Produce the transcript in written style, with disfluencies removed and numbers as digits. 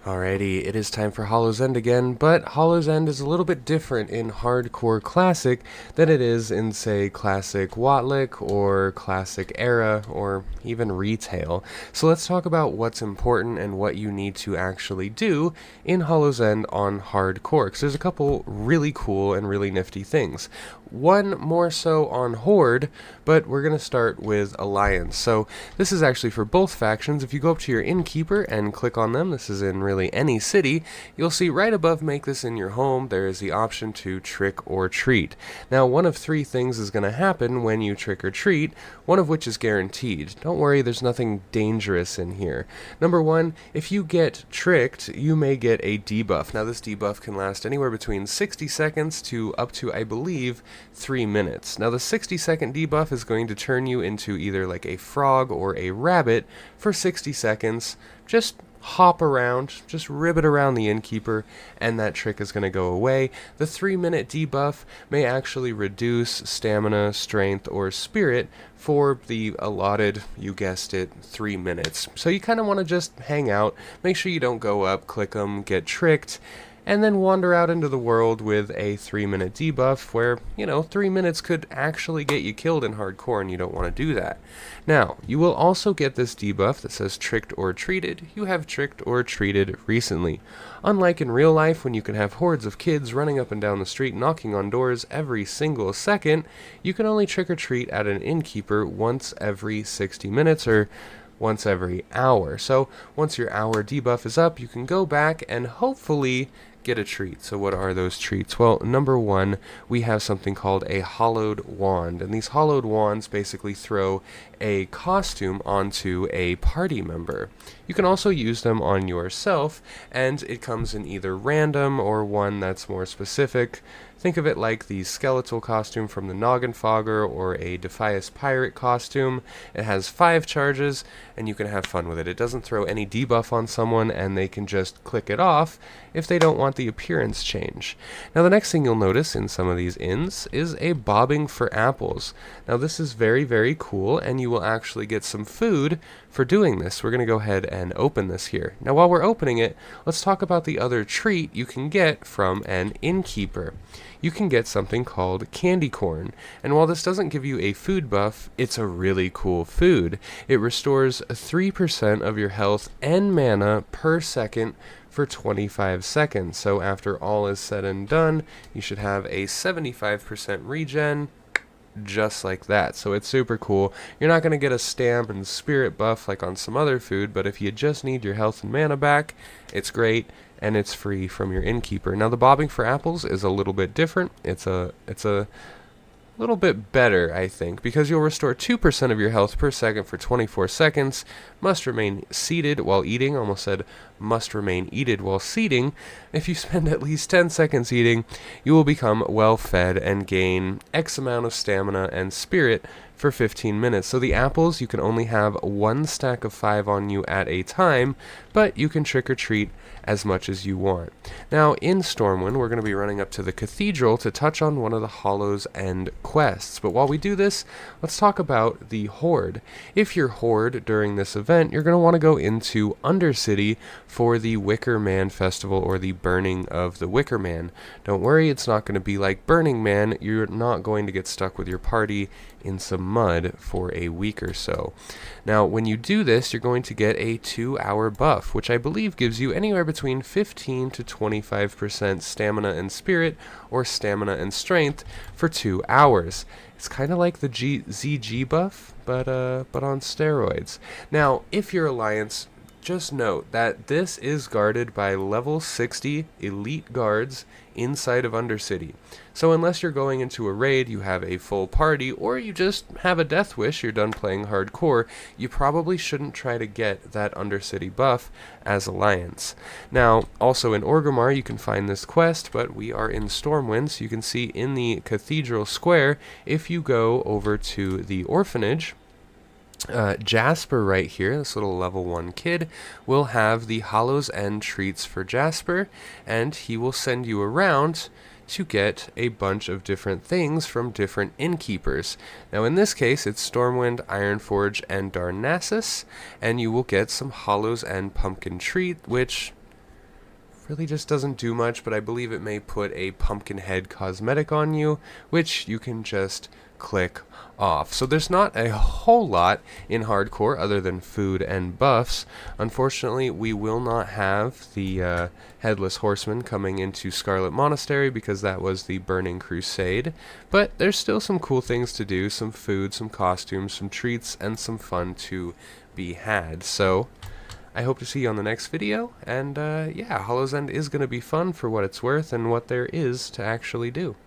Alrighty, it is time for Hollow's End again, but Hollow's End is a little bit different in Hardcore Classic than it is in, say, Classic Watlick or Classic Era or even Retail. So let's talk about what's important and what you need to actually do in Hollow's End on Hardcore, because there's a couple really cool and really nifty things. One more so on Horde, but we're going to start with Alliance. So this is actually for both factions. If you go up to your Innkeeper and click on them, this is in really any city, you'll see right above Make This in Your Home, there is the option to Trick or Treat. Now, one of three things is going to happen when you trick or treat, one of which is guaranteed. Don't worry, there's nothing dangerous in here. Number one, if you get tricked, you may get a debuff. Now, this debuff can last anywhere between 60 seconds to up to, I believe, 3 minutes. Now, the 60-second debuff is going to turn you into either like a frog or a rabbit for 60 seconds. Just hop around, just ribbit around the Innkeeper, and that trick is going to go away. The 3-minute debuff may actually reduce stamina, strength, or spirit for the allotted, you guessed it, 3 minutes. So you kind of want to just hang out, make sure you don't go up, click them, get tricked, and then wander out into the world with a 3-minute debuff where, 3 minutes could actually get you killed in Hardcore, and you don't want to do that. Now, you will also get this debuff that says Tricked or Treated. You have Tricked or Treated recently. Unlike in real life, when you can have hordes of kids running up and down the street knocking on doors every single second, you can only trick or treat at an Innkeeper once every 60 minutes, or once every hour. So once your hour debuff is up, you can go back and hopefully get a treat. So what are those treats? Well, number one, we have something called a hollowed wand, and these hollowed wands basically throw a costume onto a party member. You can also use them on yourself, and it comes in either random or one that's more specific. Think of it like the skeletal costume from the Noggenfogger or a Defias pirate costume. It has 5 charges, and you can have fun with it. It doesn't throw any debuff on someone, and they can just click it off if they don't want the appearance change. Now, the next thing you'll notice in some of these inns is a bobbing for apples. Now, this is very, very cool, and you will actually get some food for doing this. We're going to go ahead and open this here. Now, while we're opening it, let's talk about the other treat you can get from an Innkeeper. You can get something called candy corn, and while this doesn't give you a food buff, it's a really cool food. It restores 3% of your health and mana per second for 25 seconds. So after all is said and done, you should have a 75% regen, just like that. So it's super cool. You're not going to get a stamp and spirit buff like on some other food, but if you just need your health and mana back, it's great, and it's free from your Innkeeper. Now, the bobbing for apples is a little bit different. It's a little bit better, I think, because you'll restore 2% of your health per second for 24 seconds, must remain seated while eating, almost said must remain eated while seating. If you spend at least 10 seconds eating, you will become well fed and gain X amount of stamina and spirit for 15 minutes. So the apples, you can only have 1 stack of 5 on you at a time, but you can trick or treat as much as you want. Now, in Stormwind, we're going to be running up to the Cathedral to touch on one of the Hollow's End quests. But while we do this, let's talk about the Horde. If you're Horde during this event, you're going to want to go into Undercity for the Wicker Man Festival, or the Burning of the Wicker Man. Don't worry, it's not going to be like Burning Man. You're not going to get stuck with your party in some mud for a week or so. Now, when you do this, you're going to get a 2-hour buff, which I believe gives you anywhere between 15 to 25% stamina and spirit, or stamina and strength, for 2 hours. It's kind of like the ZG buff, but on steroids. Now, if you're Alliance, just note that this is guarded by level 60 elite guards inside of Undercity. So unless you're going into a raid, you have a full party, or you just have a death wish, you're done playing hardcore, you probably shouldn't try to get that Undercity buff as Alliance. Now, also in Orgrimmar, you can find this quest, but we are in Stormwind, so you can see in the Cathedral Square, if you go over to the Orphanage, Jasper right here, this little level 1 kid, will have the Hollow's End treats for Jasper, and he will send you around to get a bunch of different things from different Innkeepers. Now in this case, it's Stormwind, Ironforge, and Darnassus, and you will get some Hollow's End pumpkin treat, which really just doesn't do much, but I believe it may put a pumpkin head cosmetic on you, which you can just click off. So there's not a whole lot in hardcore other than food and buffs. Unfortunately, we will not have the Headless Horseman coming into Scarlet Monastery because that was the Burning Crusade, but there's still some cool things to do, some food, some costumes, some treats, and some fun to be had. So I hope to see you on the next video, and yeah, Hollow's End is going to be fun for what it's worth and what there is to actually do.